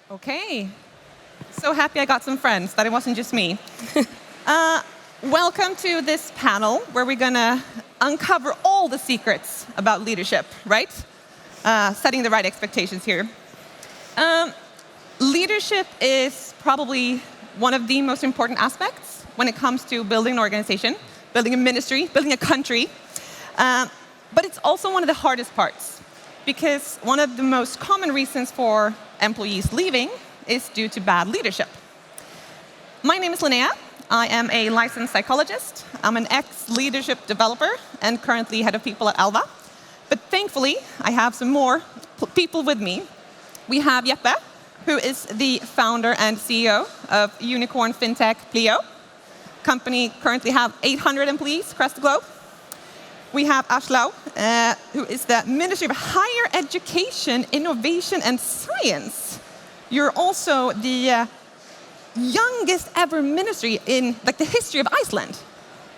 Okay. So happy I got some friends, that it wasn't just me. Welcome to this panel where we're going to uncover all the secrets about leadership, right? Setting the right expectations here. Leadership is probably one of the most important aspects when it comes to building an organization, building a ministry, building a country. But it's also one of the hardest parts, because one of the most common reasons for employees leaving is due to bad leadership. My name is Linnea. I am a licensed psychologist. I'm an ex-leadership developer and currently head of people at Alva. But thankfully, I have some more people with me. We have Jeppe, who is the founder and CEO of unicorn fintech Pleo. Company currently have 800 employees across the globe. We have Aslaug, who is the Ministry of Higher Education, Innovation and Science. You're also the youngest ever ministry in the history of Iceland.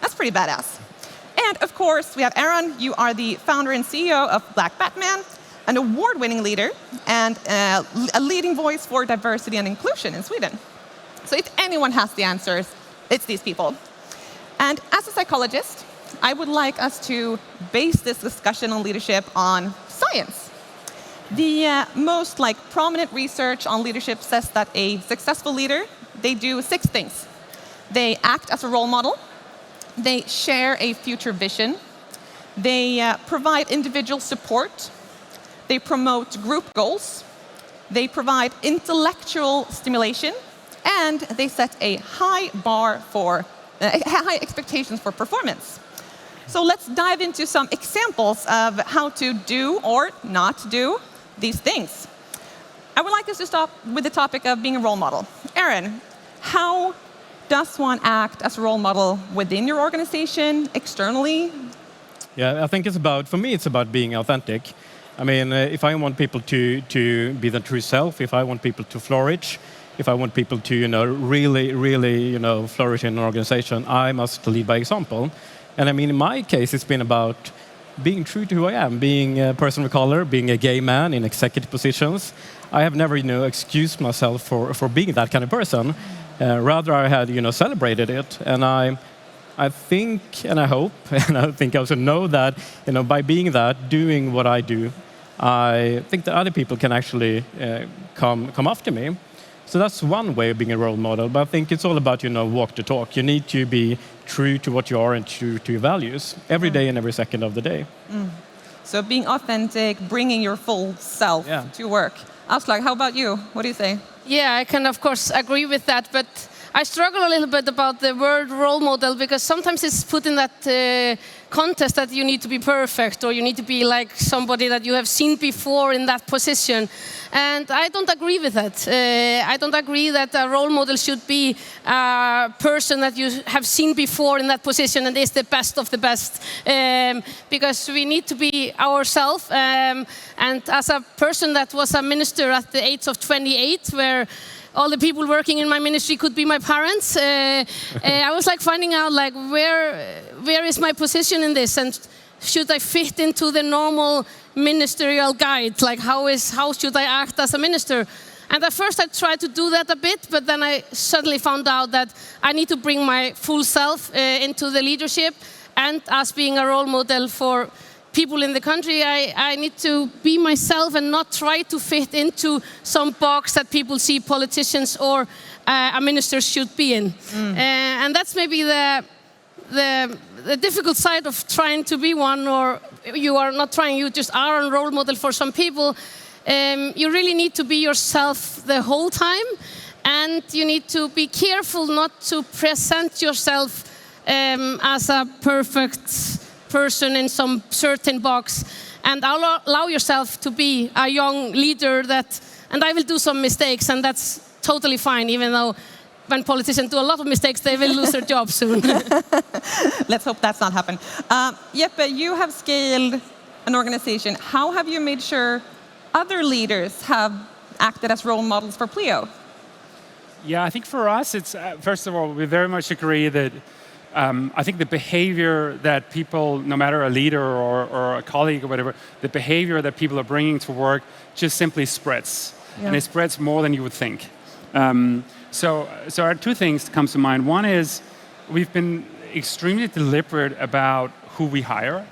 That's pretty badass. And of course, we have Arna. You are the founder and CEO of Black Batman, an award-winning leader and a leading voice for diversity and inclusion in Sweden. So if anyone has the answers, it's these people. And as a psychologist, I would like us to base this discussion on leadership on science. The most prominent research on leadership says that a successful leader, they do 6 things. They act as a role model. They share a future vision. They provide individual support. They promote group goals. They provide intellectual stimulation. And they set a high bar for high expectations for performance. So let's dive into some examples of how to do or not do these things. I would like us to start with the topic of being a role model. Aaron, how does one act as a role model within your organization, externally? Yeah, I think for me, it's about being authentic. I mean, if I want people to be their true self, if I want people to flourish, if I want people to, really, flourish in an organization, I must lead by example. And I mean, in my case, it's been about being true to who I am, being a person of color, being a gay man in executive positions. I have never, excused myself for being that kind of person. Rather, I had, celebrated it. And I think, and I hope, and I think I also know that, by being that, doing what I do, I think that other people can actually come after me. So that's one way of being a role model. But I think it's all about, walk the talk. You need to be true to what you are and true to your values every day and every second of the day. So being authentic, bringing your full self to work. Aslaug, how about you? What do you say? Yeah, I can, of course, agree with that. But I struggle a little bit about the word role model, because sometimes it's put in that contest that you need to be perfect or you need to be like somebody that you have seen before in that position. And I don't agree with that. I don't agree that a role model should be a person that you have seen before in that position and is the best of the best. Because we need to be ourselves. And as a person that was a minister at the age of 28, where all the people working in my ministry could be my parents. I was finding out where is my position in this, and should I fit into the normal ministerial guide? How should I act as a minister? And at first I tried to do that a bit, but then I suddenly found out that I need to bring my full self into the leadership, and as being a role model for people in the country, I need to be myself and not try to fit into some box that people see politicians or a minister should be in. And that's maybe the difficult side of trying to be one, or you are not trying, you just are a role model for some people. You really need to be yourself the whole time, and you need to be careful not to present yourself as a perfect person in some certain box, and allow yourself to be a young leader and I will do some mistakes, and that's totally fine, even though when politicians do a lot of mistakes, they will lose their job soon. Let's hope that's not happened. Jeppe, you have scaled an organization. How have you made sure other leaders have acted as role models for Pleo? Yeah, I think for us, it's first of all, we very much agree that I think the behavior that people, no matter a leader or a colleague or whatever, the behavior that people are bringing to work just simply spreads. Yeah. And it spreads more than you would think. So our two things come to mind. One is we've been extremely deliberate about who we hire.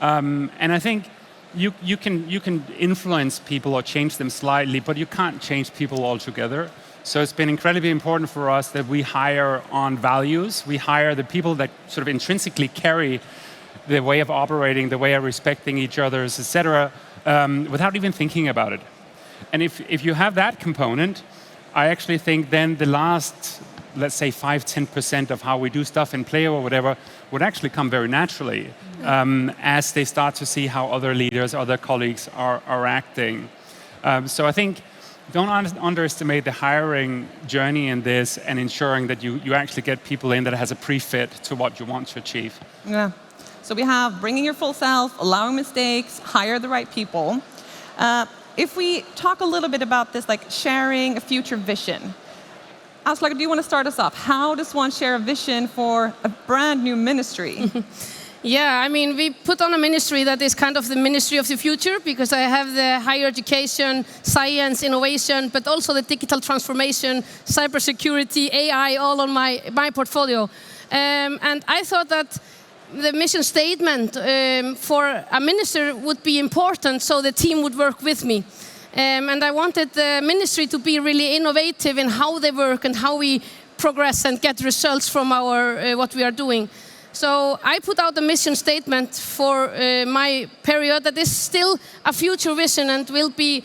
And I think you can influence people or change them slightly, but you can't change people altogether. So it's been incredibly important for us that we hire on values. We hire the people that sort of intrinsically carry the way of operating, the way of respecting each other's, etc., without even thinking about it. And if you have that component, I actually think then the last, let's say 5-10% of how we do stuff in Pleo or whatever would actually come very naturally as they start to see how other leaders, other colleagues are acting. So I think don't underestimate the hiring journey in this and ensuring that you actually get people in that has a pre-fit to what you want to achieve. Yeah. So we have bringing your full self, allowing mistakes, hire the right people. If we talk a little bit about this, like sharing a future vision. Aslaug, do you want to start us off? How does one share a vision for a brand new ministry? Yeah, I mean, we put on a ministry that is kind of the ministry of the future because I have the higher education, science, innovation, but also the digital transformation, cybersecurity, AI, all on my portfolio. And I thought that the mission statement for a minister would be important so the team would work with me. And I wanted the ministry to be really innovative in how they work and how we progress and get results from our what we are doing. So I put out a mission statement for my period that is still a future vision and will be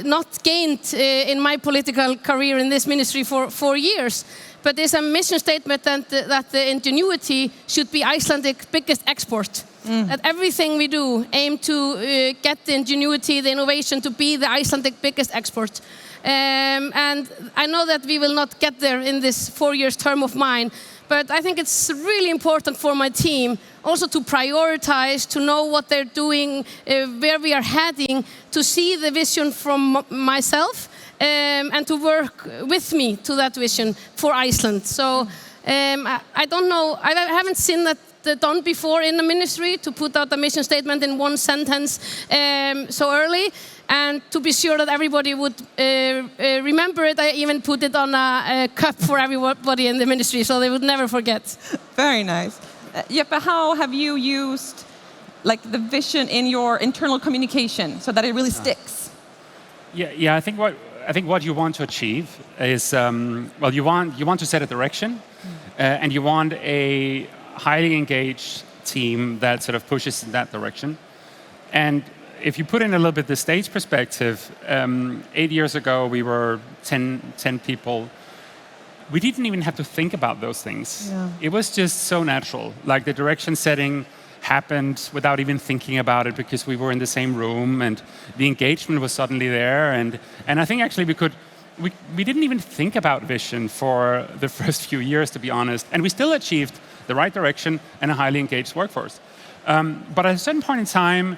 not gained in my political career in this ministry for 4 years. But there's a mission statement that the ingenuity should be Iceland's biggest export. That everything we do aim to get the ingenuity, the innovation to be the Icelandic biggest export. And I know that we will not get there in this 4 years term of mine, but I think it's really important for my team also to prioritize, to know what they're doing, where we are heading, to see the vision from myself and to work with me to that vision for Iceland. So I don't know, I haven't seen that done before in the ministry, to put out a mission statement in one sentence so early. And to be sure that everybody would remember it, I even put it on a cup for everybody in the ministry, so they would never forget. Very nice. Jeppe, how have you used like the vision in your internal communication so that it really sticks? Yeah. I think what you want to achieve is well, you want to set a direction, and you want a highly engaged team that sort of pushes in that direction. And if you put in a little bit the stage perspective, 8 years ago we were 10 people. We didn't even have to think about those things. Yeah. It was just so natural. Like the direction setting happened without even thinking about it because we were in the same room and the engagement was suddenly there. And I think actually we didn't even think about vision for the first few years, to be honest. And we still achieved the right direction and a highly engaged workforce. But at a certain point in time,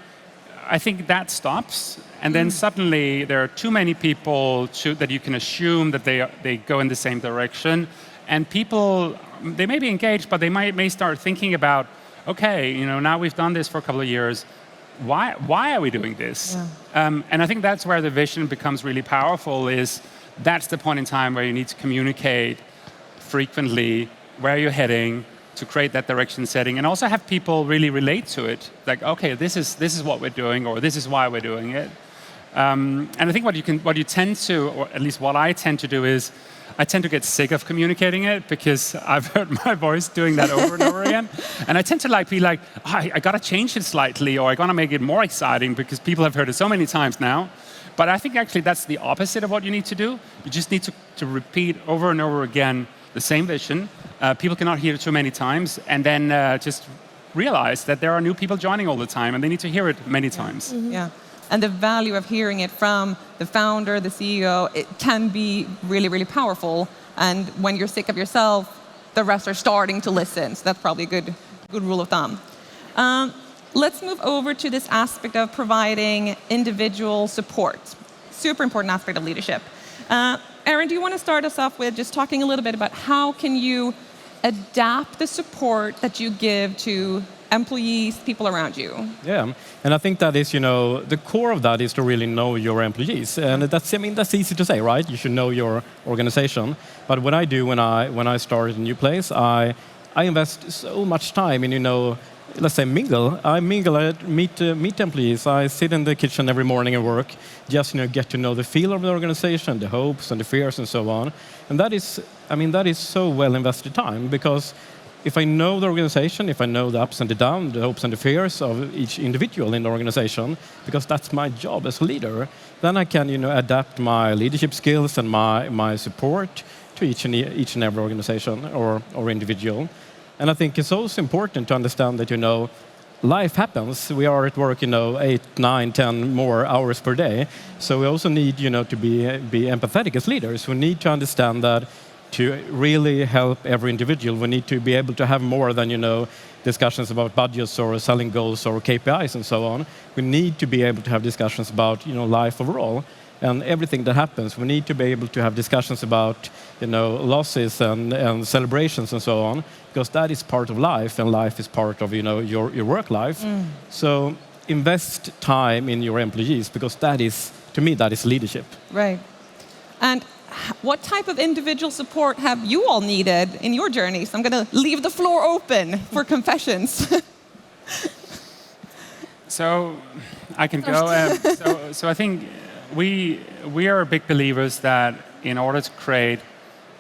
I think that stops, and then suddenly there are too many people that you can assume that they go in the same direction, and people, they may be engaged, but they may start thinking about, okay, now we've done this for a couple of years, why are we doing this? Yeah. And I think that's where the vision becomes really powerful. That's the point in time where you need to communicate frequently where you're heading, to create that direction setting, and also have people really relate to it. Like, okay, this is what we're doing, or this is why we're doing it. And I think what you tend to, or at least what I tend to do, is I tend to get sick of communicating it because I've heard my voice doing that over and over again, and I tend to be like, I gotta change it slightly, or I gotta make it more exciting because people have heard it so many times now. But I think actually that's the opposite of what you need to do. You just need to repeat over and over again the same vision. People cannot hear it too many times, and then just realize that there are new people joining all the time, and they need to hear it many times. Mm-hmm. Yeah, and the value of hearing it from the founder, the CEO, it can be really, really powerful. And when you're sick of yourself, the rest are starting to listen. So that's probably a good rule of thumb. Let's move over to this aspect of providing individual support. Super important aspect of leadership. Aaron, do you want to start us off with just talking a little bit about how can you adapt the support that you give to employees, people around you. Yeah, and I think that is, the core of that is to really know your employees, and that's easy to say, right? You should know your organization. But what I do when I start a new place, I invest so much time in, let's say mingle. I meet employees. I sit in the kitchen every morning and work, just get to know the feel of the organization, the hopes and the fears and so on. And that is so well invested time, because if I know the organization, if I know the ups and the downs, the hopes and the fears of each individual in the organization, because that's my job as a leader, then I can adapt my leadership skills and my support to each and every organization or individual. And I think it's also important to understand that life happens. We are at work 8, 9, 10 more hours per day. So we also need to be empathetic as leaders. We need to understand that to really help every individual, we need to be able to have more than discussions about budgets or selling goals or KPIs and so on. We need to be able to have discussions about life overall. And everything that happens, we need to be able to have discussions about losses and celebrations and so on, because that is part of life, and life is part of your work life. So invest time in your employees, because to me that is leadership. Right. And what type of individual support have you all needed in your journeys? I'm going to leave the floor open for confessions. So I can go. So I think we are big believers that in order to create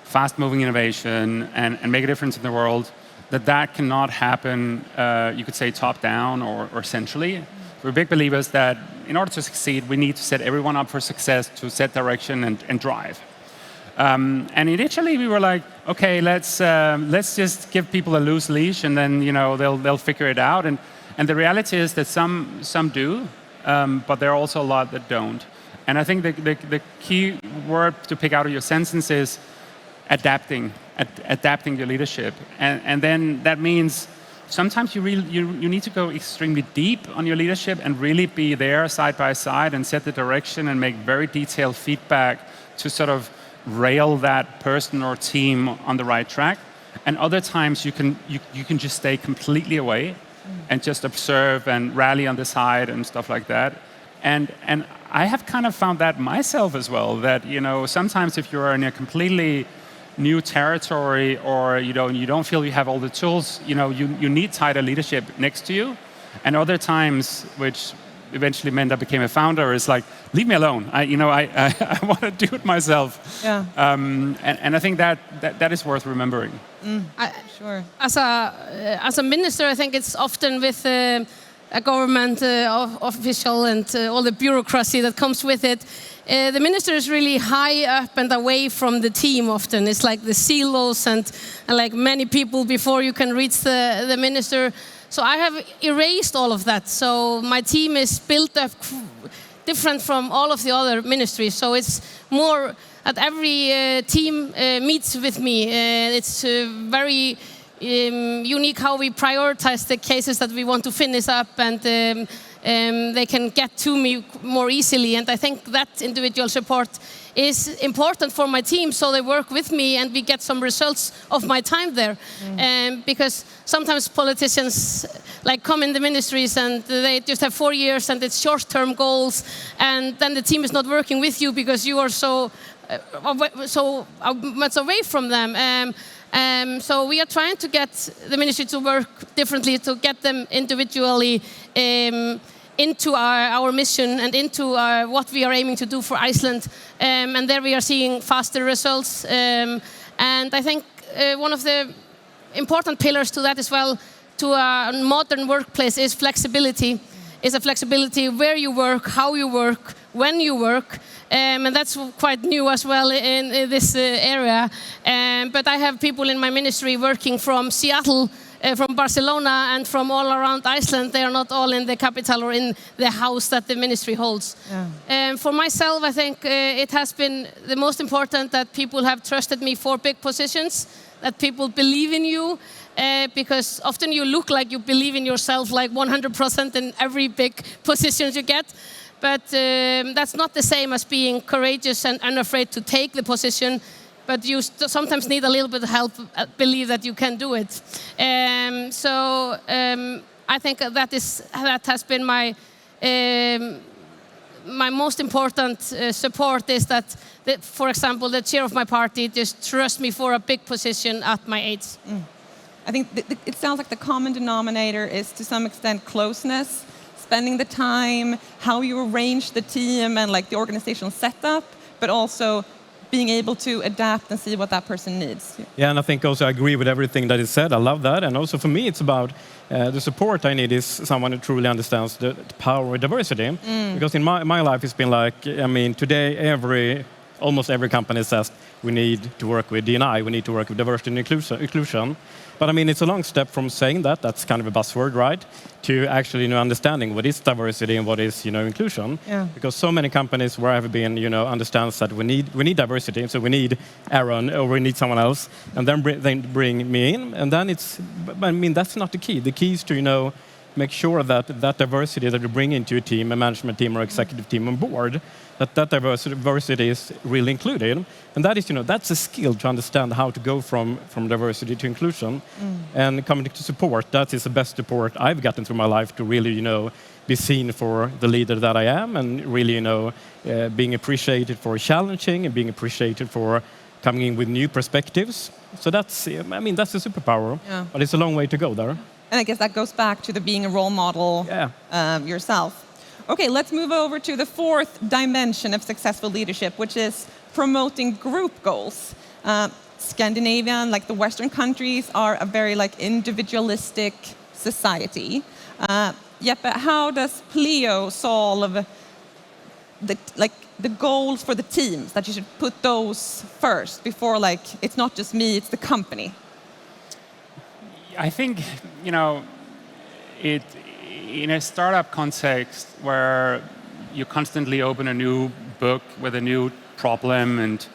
fast-moving innovation and make a difference in the world, that cannot happen, you could say, top-down or centrally. We're big believers that in order to succeed, we need to set everyone up for success, to set direction and drive. And initially, we were like, okay, let's just give people a loose leash, and then they'll figure it out. And the reality is that some do, but there are also a lot that don't. And I think the key word to pick out of your sentence is adapting your leadership. And then that means sometimes you need to go extremely deep on your leadership and really be there side by side and set the direction and make very detailed feedback to sort of rail that person or team on the right track. And other times you can just stay completely away and just observe and rally on the side and stuff like that. And I have kind of found that myself as well, that sometimes if you're in a completely new territory or you don't feel you have all the tools, you need tighter leadership next to you. And other times, which eventually meant I became a founder, is like, leave me alone. I want to do it myself. Yeah. And I think that is worth remembering. Sure. As a minister, I think it's often with a government official and all the bureaucracy that comes with it. The minister is really high up and away from the team often. It's like the silos and like many people before you can reach the minister. So I have erased all of that. So my team is built up different from all of the other ministries. So it's more that every team meets with me. It's very unique how we prioritize the cases that we want to finish up, and they can get to me more easily. And I think that individual support is important for my team, so they work with me and we get some results of my time there. Because sometimes politicians come in the ministries and they just have 4 years and it's short-term goals, and then the team is not working with you because you are so much away from them. So we are trying to get the ministry to work differently, to get them individually into our mission and into what we are aiming to do for Iceland. And there we are seeing faster results. And I think one of the important pillars to that as well, to a modern workplace, is flexibility. Is a flexibility where you work, how you work, when you work. And that's quite new as well in this area. But I have people in my ministry working from Seattle, from Barcelona, and from all around Iceland. They are not all in the capital or in the house that the ministry holds. For myself, I think it has been the most important that people have trusted me for big positions, that people believe in you, because often you look like you believe in yourself like 100% in every big position you get. But that's not the same as being courageous and unafraid to take the position. but you sometimes need a little bit of help, believe that you can do it. I think that has been my most important support is that, for example, the chair of my party just trusts me for a big position at my age. I think it sounds like the common denominator is to some extent closeness, spending the time, how you arrange the team and like the organizational setup, but also being able to adapt and see what that person needs. Yeah, and I think also I agree with everything that is said. I love that. And also for me, it's about the support I need is someone who truly understands the power of diversity. Because in my life, it's been like, I mean, today almost every company says we need to work with D&I, we need to work with diversity and inclusion. But I mean, it's a long step from saying that, that's kind of a buzzword, right, to actually understanding what is diversity and what is inclusion. Yeah. Because so many companies where I've been understands that we need diversity, so we need Aaron or we need someone else, and then bring me in, and then that's not the key. The key is to make sure that diversity that you bring into a team, a management team or executive team on board, that diversity is really included. And that is, that's a skill to understand how to go from diversity to inclusion. And coming to support, that is the best support I've gotten through my life to really, be seen for the leader that I am and really, being appreciated for challenging and being appreciated for coming in with new perspectives. So that's a superpower, but it's a long way to go there. And I guess that goes back to the being a role model yourself. Okay, let's move over to the fourth dimension of successful leadership, which is promoting group goals. Scandinavian, like the Western countries, are a very individualistic society. Jeppe, how does Pleo solve the goals for the teams, that you should put those first before it's not just me, it's the company? I think, in a startup context where you constantly open a new book with a new problem and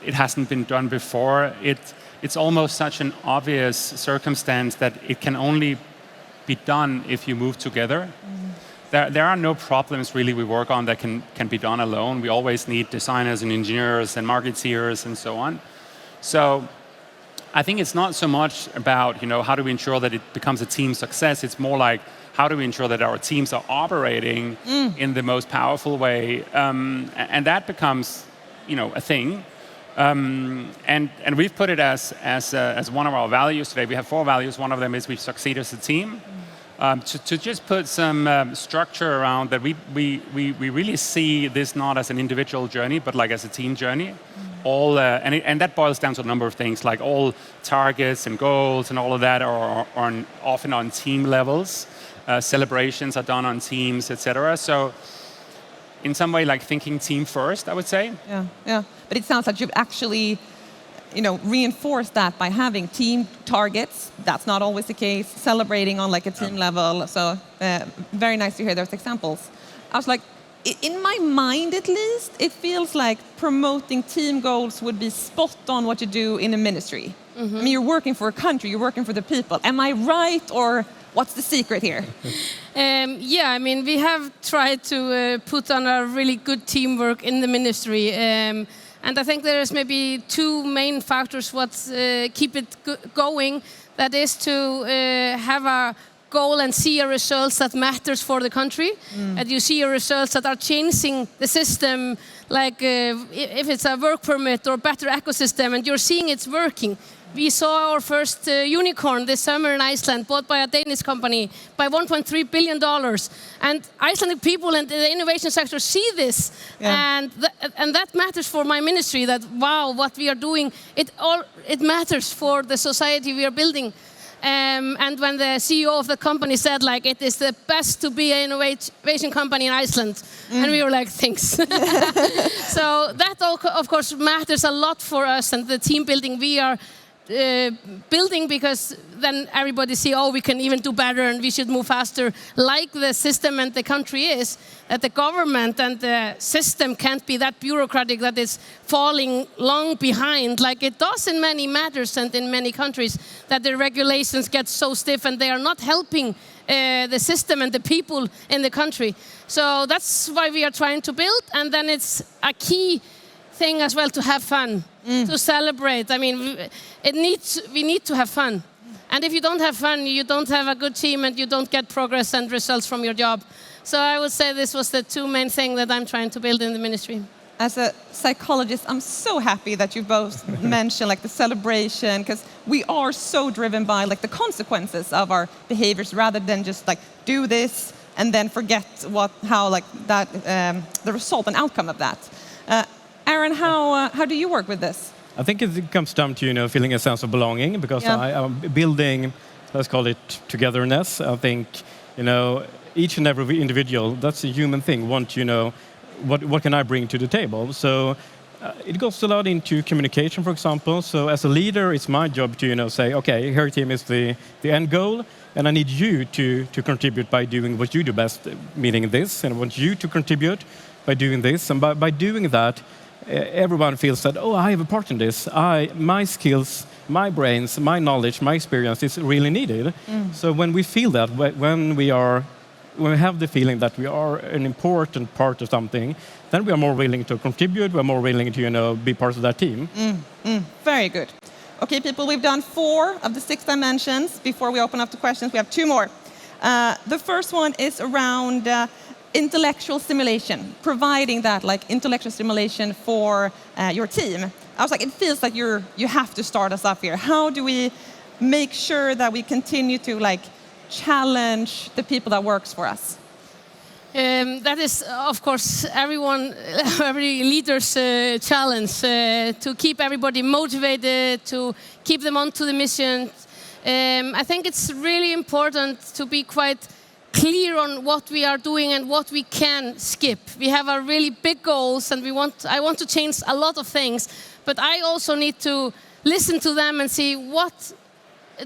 it hasn't been done before, it's almost such an obvious circumstance that it can only be done if you move together. There are no problems really we work on that can be done alone. We always need designers and engineers and marketeers and so on. So I think it's not so much about how do we ensure that it becomes a team success. It's more like how do we ensure that our teams are operating in the most powerful way, and that becomes a thing. And we've put it as one of our values today. We have 4 values. One of them is we succeed as a team. To just put some structure around that, we really see this not as an individual journey, but as a team journey. And that boils down to a number of things, like all targets and goals and all of that are often on team levels. Celebrations are done on teams, etc. So in some way, thinking team first, I would say. Yeah. But it sounds like you've actually, reinforced that by having team targets. That's not always the case. Celebrating on a team level. So very nice to hear those examples. I was like, in my mind at least, it feels like promoting team goals would be spot on what you do in a ministry. I mean, you're working for a country, you're working for the people. Am I right, or what's the secret here? We have tried to put on a really good teamwork in the ministry. And I think there's maybe 2 main factors what keep it going. That is to have a goal and see a results that matters for the country. And you see results that are changing the system, if it's a work permit or better ecosystem, and you're seeing it's working. We saw our first unicorn this summer in Iceland, bought by a Danish company by $1.3 billion. And Icelandic people in the innovation sector see this. And that matters for my ministry, that, wow, what we are doing, it matters for the society we are building. And when the CEO of the company said, it is the best to be an innovation company in Iceland. And we were like, thanks. So that, of course, matters a lot for us, and the team building we are building, because then everybody see, we can even do better and we should move faster, like the system and the country is, that the government and the system can't be that bureaucratic that it's falling long behind, like it does in many matters and in many countries, that the regulations get so stiff and they are not helping the system and the people in the country. So that's why we are trying to build, and then it's a key thing as well to have fun, to celebrate. I mean, we need to have fun. And if you don't have fun, you don't have a good team and you don't get progress and results from your job. So I would say this was the two main things that I'm trying to build in the ministry. As a psychologist, I'm so happy that you both mentioned like the celebration, because we are so driven by like the consequences of our behaviors rather than just like do this and then forget how like that the result and outcome of that. Aaron, how do you work with this? I think it comes down to feeling a sense of belonging, because I'm building, let's call it togetherness. I think each and every individual, that's a human thing, want what can I bring to the table? So it goes a lot into communication, for example. So as a leader, it's my job to say, okay, her team is the end goal, and I need you to contribute by doing what you do best, meaning this, and I want you to contribute by doing this, and by doing that, everyone feels that, oh, I have a part in this. My skills, my brains, my knowledge, my experience is really needed. So when we feel that, when we have the feeling that we are an important part of something, then we are more willing to contribute, we're more willing to be part of that team. Very good. Okay, people, we've done 4 of the 6 dimensions. Before we open up to questions, we have 2 more. The first one is around intellectual stimulation, providing that like intellectual stimulation for your team. I was like, it feels like you have to start us off here. How do we make sure that we continue to like challenge the people that works for us? That is, of course, every leader's challenge, to keep everybody motivated, to keep them onto the mission. I think it's really important to be quite clear on what we are doing and what we can skip. We have our really big goals, and I want to change a lot of things, but I also need to listen to them and see what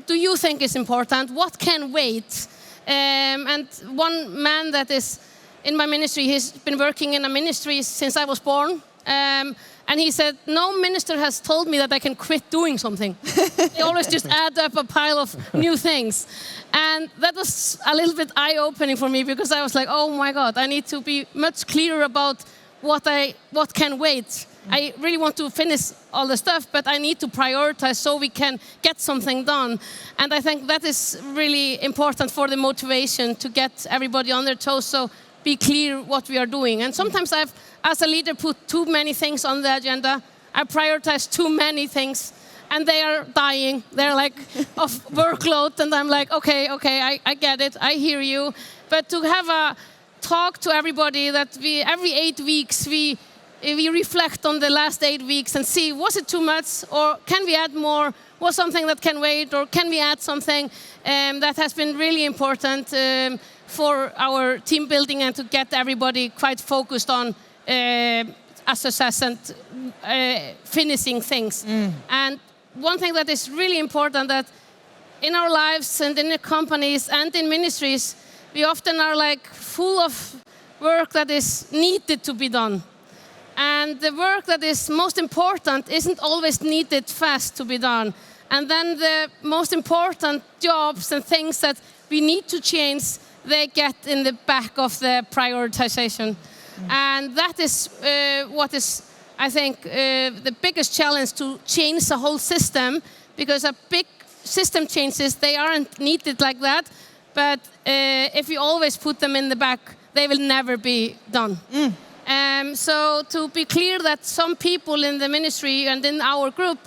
do you think is important, what can wait. And one man that is in my ministry, he's been working in a ministry since I was born. And he said, no minister has told me that I can quit doing something. They always just add up a pile of new things. And that was a little bit eye-opening for me, because I was like, oh my God, I need to be much clearer about what can wait. I really want to finish all the stuff, but I need to prioritize so we can get something done. And I think that is really important for the motivation to get everybody on their toes. So be clear what we are doing. And sometimes I've, as a leader, put too many things on the agenda. I prioritize too many things, and they are dying. They're like of workload, and I'm like, okay, I get it, I hear you. But to have a talk to everybody that every 8 weeks we reflect on the last 8 weeks and see, was it too much, or can we add more? Was something that can wait, or can we add something? That has been really important for our team building, and to get everybody quite focused on a success and finishing things. And one thing that is really important, that in our lives and in the companies and in ministries, we often are like full of work that is needed to be done. And the work that is most important isn't always needed fast to be done. And then the most important jobs and things that we need to change, they get in the back of the prioritization. And that is what is, I think, the biggest challenge, to change the whole system, because a big system changes, they aren't needed like that. But if you always put them in the back, they will never be done. So to be clear that some people in the ministry and in our group,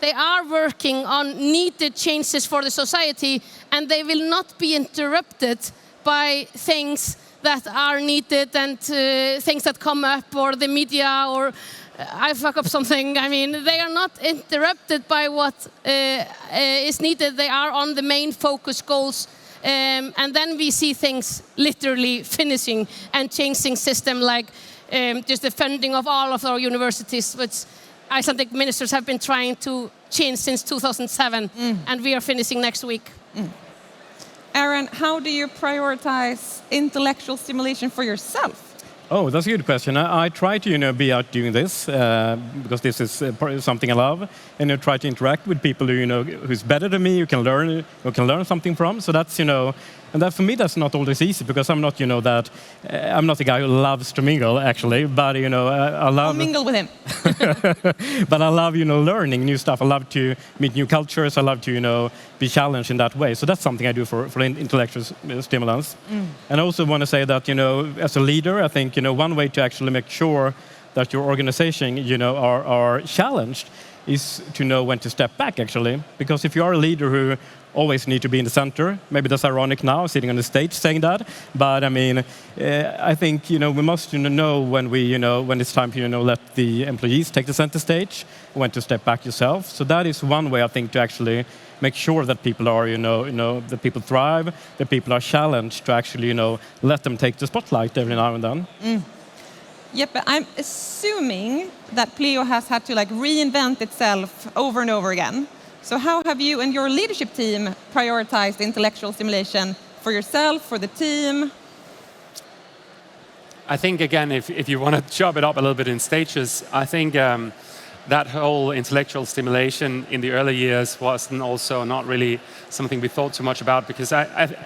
they are working on needed changes for the society, and they will not be interrupted by things that are needed and things that come up, or the media, or I fuck up something. I mean, they are not interrupted by what is needed. They are on the main focus goals. And then we see things literally finishing and changing system, like just the funding of all of our universities, which Icelandic ministers have been trying to change since 2007, and we are finishing next week. Aaron, how do you prioritize intellectual stimulation for yourself? Oh, that's a good question. I try to, be out doing this because this is something I love, and I try to interact with people who, who's better than me, who can learn something from. So that's, And that for me, that's not always easy because I'm not, I'm not the guy who loves to mingle actually, but I love. I'll mingle with him. But I love, learning new stuff. I love to meet new cultures. I love to, be challenged in that way. So that's something I do for intellectual stimulants. And I also want to say that, as a leader, I think, one way to actually make sure that your organization, are challenged is to know when to step back, actually. Because if you are a leader who always need to be in the center, maybe that's ironic now, sitting on the stage saying that, but I mean, I think, we must, know when when it's time to, let the employees take the center stage, when to step back yourself. So that is one way, I think, to actually make sure that people are, that people thrive, that people are challenged to actually, let them take the spotlight every now and then. Jeppe, I'm assuming that Pleo has had to reinvent itself over and over again. So how have you and your leadership team prioritized intellectual stimulation for yourself, for the team? I think, again, if you want to chop it up a little bit in stages, I think that whole intellectual stimulation in the early years wasn't also not really something we thought too much about because,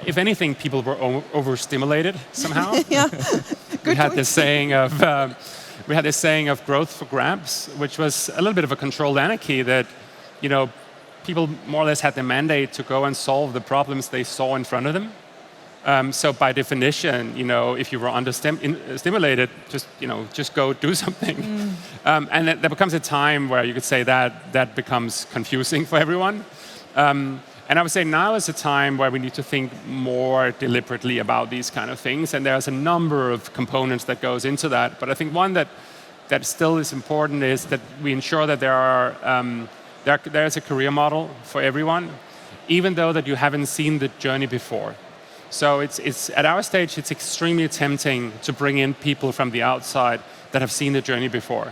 if anything, people were overstimulated somehow. Yeah. We had this saying of growth for grabs, which was a little bit of a controlled anarchy that, people more or less had the mandate to go and solve the problems they saw in front of them. So by definition, if you were stimulated, just go do something. And there becomes a time where you could say that becomes confusing for everyone. And I would say now is a time where we need to think more deliberately about these kind of things. And there's a number of components that goes into that. But I think one that still is important is that we ensure that there's a career model for everyone, even though that you haven't seen the journey before. So it's at our stage, it's extremely tempting to bring in people from the outside that have seen the journey before.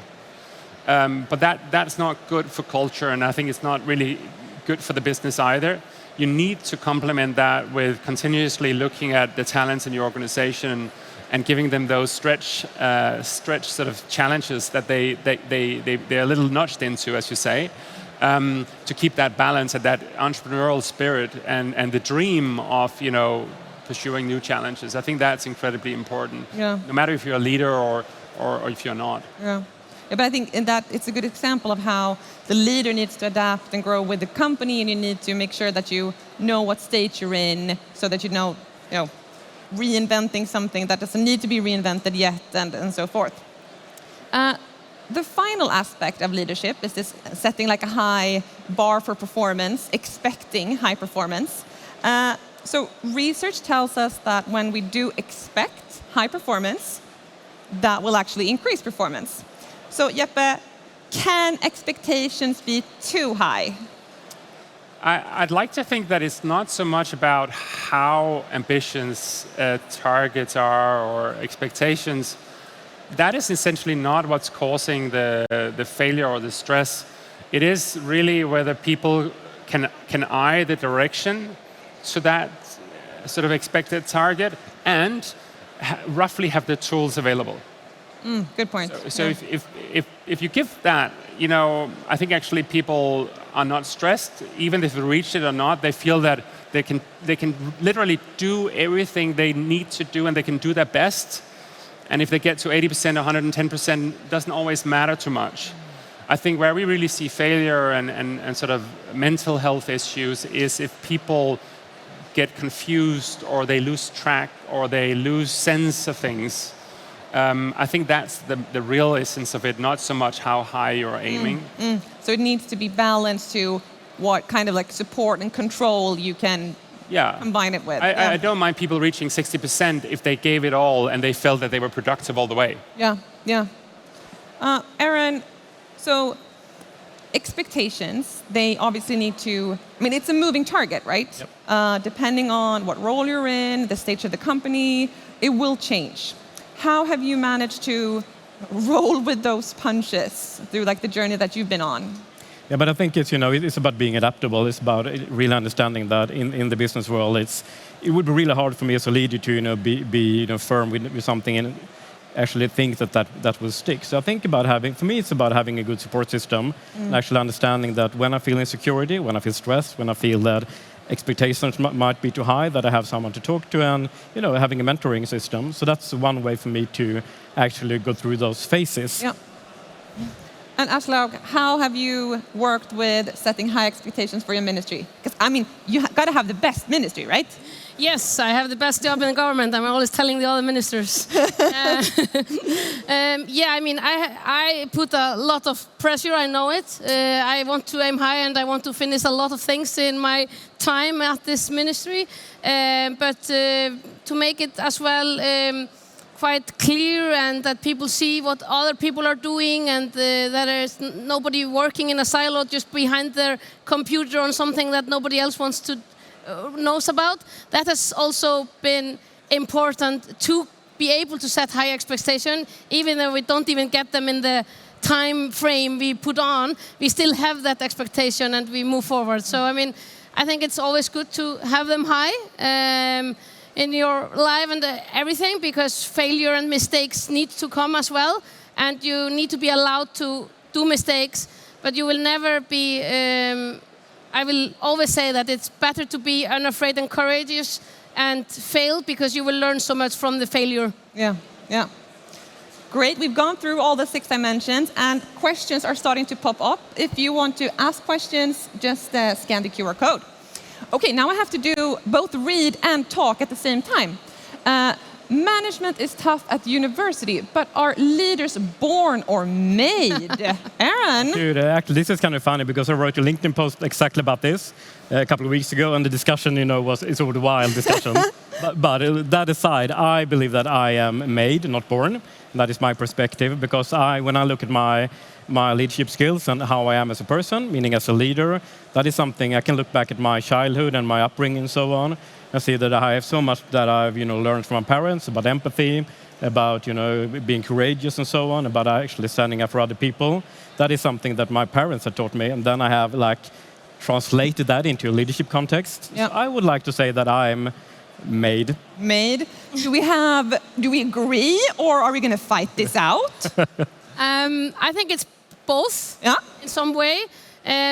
But that's not good for culture, and I think it's not really good for the business either. You need to complement that with continuously looking at the talents in your organization and giving them those stretch sort of challenges that they're a little nudged into, as you say, to keep that balance and that entrepreneurial spirit and the dream of pursuing new challenges. I think that's incredibly important. Yeah. No matter if you're a leader or if you're not. Yeah. Yeah, but I think in that it's a good example of how the leader needs to adapt and grow with the company, and you need to make sure that you know what stage you're in, so that you know reinventing something that doesn't need to be reinvented yet, and so forth. The final aspect of leadership is this setting a high bar for performance, expecting high performance. So research tells us that when we do expect high performance, that will actually increase performance. So Jeppe, can expectations be too high? I'd like to think that it's not so much about how ambitious targets are or expectations. That is essentially not what's causing the failure or the stress. It is really whether people can eye the direction to that sort of expected target and roughly have the tools available. Good point. So if you give that, I think actually people are not stressed, even if they reach it or not. They feel that they can literally do everything they need to do, and they can do their best. And if they get to 80% or 110%, doesn't always matter too much. I think where we really see failure and sort of mental health issues is if people get confused or they lose track or they lose sense of things. I think that's the real essence of it, not so much how high you're aiming. So it needs to be balanced to what kind of support and control you can combine it with. I don't mind people reaching 60% if they gave it all and they felt that they were productive all the way. Yeah. Aaron, so expectations, they obviously need to, it's a moving target, right? Yep. Depending on what role you're in, the stage of the company, it will change. How have you managed to roll with those punches through the journey that you've been on? Yeah, but I think it's about being adaptable. It's about really understanding that in the business world, it would be really hard for me as a leader to be firm with something and actually think that will stick. So I think for me, it's about having a good support system and actually understanding that when I feel insecurity, when I feel stressed, when I feel that expectations might be too high, that I have someone to talk to, and having a mentoring system. So that's one way for me to actually go through those phases. Yeah. And Aslaug, how have you worked with setting high expectations for your ministry? Because, I mean, you got to have the best ministry, right? Yes, I have the best job in the government. I'm always telling the other ministers. Yeah, I mean, I put a lot of pressure, I know it. I want to aim high and I want to finish a lot of things in my time at this ministry. But to make it as well quite clear and that people see what other people are doing and that there's nobody working in a silo just behind their computer on something that nobody else wants to knows about. That has also been important to be able to set high expectation, even though we don't even get them in the time frame we put on, we still have that expectation and we move forward. So I mean, I think it's always good to have them high in your life and everything, because failure and mistakes need to come as well, and you need to be allowed to do mistakes, but you will never be I will always say that it's better to be unafraid and courageous and fail, because you will learn so much from the failure. Yeah, yeah. Great, we've gone through all the 6 dimensions and questions are starting to pop up. If you want to ask questions, just scan the QR code. Okay, now I have to do both read and talk at the same time. Management is tough at university, but are leaders born or made? Aaron? Dude, actually, this is kind of funny because I wrote a LinkedIn post exactly about this a couple of weeks ago, and the discussion, it's a wild discussion. but that aside, I believe that I am made, not born. That is my perspective, because when I look at my leadership skills and how I am as a person, meaning as a leader, that is something I can look back at my childhood and my upbringing and so on. I see that I have so much that I've learned from my parents about empathy, about being courageous and so on, about actually standing up for other people. That is something that my parents have taught me, and then I have translated that into a leadership context. Yep. So I would like to say that I'm made. Made. Do we agree, or are we going to fight this out? I think it's both in some way.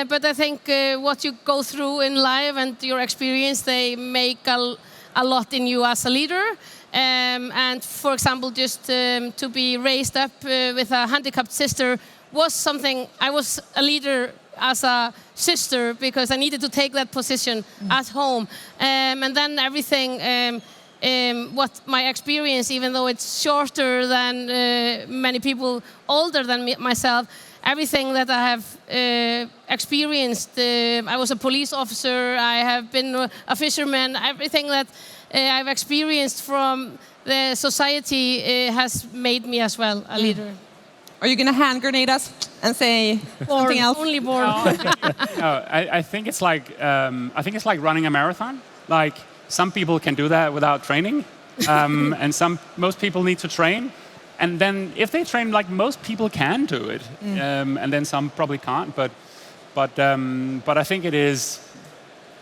But I think what you go through in life and your experience, they make a lot in you as a leader. And for example, just to be raised up with a handicapped sister was something. I was a leader as a sister because I needed to take that position at home. And then everything, what my experience, even though it's shorter than many people older than myself, everything that I have experienced, I was a police officer, I have been a fisherman, everything that I've experienced from the society has made me as well a leader. Are you going to hand grenade us and say something else? Only born. No, I think it's like running a marathon. Like, some people can do that without training, and most people need to train. And then if they train, like, most people can do it, and then some probably can't. But I think it's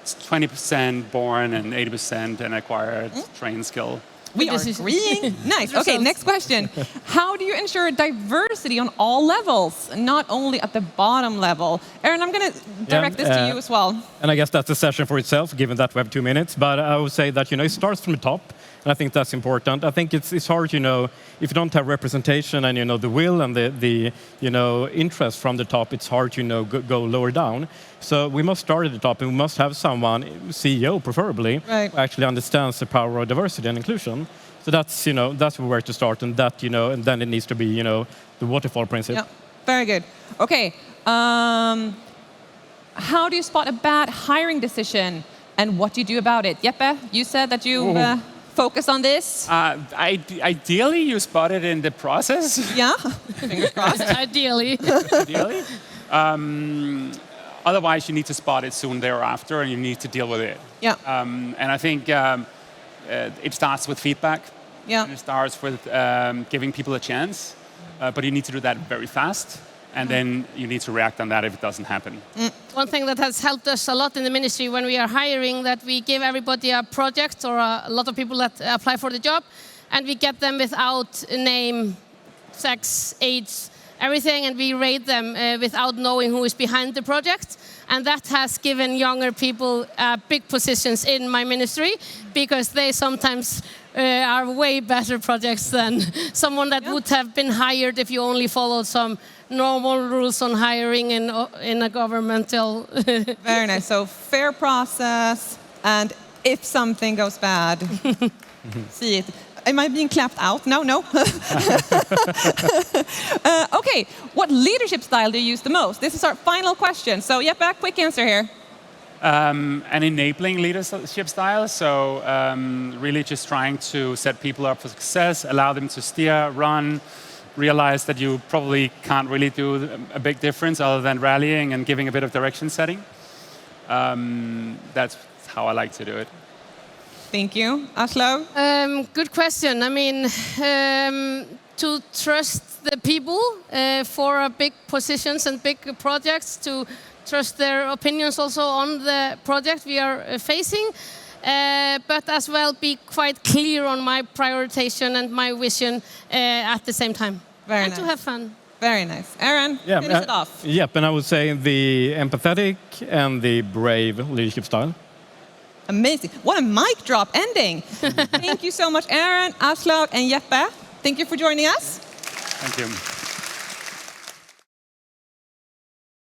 20% born and 80% an acquired trained skill. We are agreeing. Nice. Okay, next question. How do you ensure diversity on all levels, not only at the bottom level? Aaron, I'm going to direct this to you as well. And I guess that's a session for itself, given that we have 2 minutes. But I would say that, it starts from the top. And I think that's important. I think it's hard, if you don't have representation and, the will and the interest from the top, it's hard to, go lower down. So we must start at the top, and we must have someone, CEO preferably, who actually understands the power of diversity and inclusion. So that's where to start, and that, and then it needs to be, the waterfall principle. Yeah, very good. Okay, how do you spot a bad hiring decision, and what do you do about it? Jeppe, you said that you focus on this. Ideally, you spot it in the process. Yeah, fingers crossed. Ideally. Ideally. Otherwise, you need to spot it soon thereafter, and you need to deal with it. Yeah. And I think it starts with feedback. Yeah. And it starts with giving people a chance, but you need to do that very fast. And then you need to react on that if it doesn't happen. One thing that has helped us a lot in the ministry when we are hiring, that we give everybody a project, or a lot of people that apply for the job, and we get them without name, sex, age, everything, and we rate them without knowing who is behind the project. And that has given younger people big positions in my ministry, because they sometimes are way better projects than someone that would have been hired if you only followed some normal rules on hiring in a governmental... Very nice. So fair process, and if something goes bad, see it. Am I being clapped out? No. Okay, what leadership style do you use the most? This is our final question. So Jeppe, quick answer here. An enabling leadership style, so really just trying to set people up for success, allow them to steer, run, realize that you probably can't really do a big difference other than rallying and giving a bit of direction setting. That's how I like to do it. Thank you. Aslaug? Good question. I mean, to trust the people for big positions and big projects, to trust their opinions also on the project we are facing, but as well be quite clear on my prioritization and my vision at the same time. Very and nice. To have fun. Very nice. Aaron, finish it off. Yep, and I would say the empathetic and the brave leadership style. Amazing. What a mic drop ending. Thank you so much, Aaron, Aslaug, and Jeppe. Thank you for joining us. Thank you.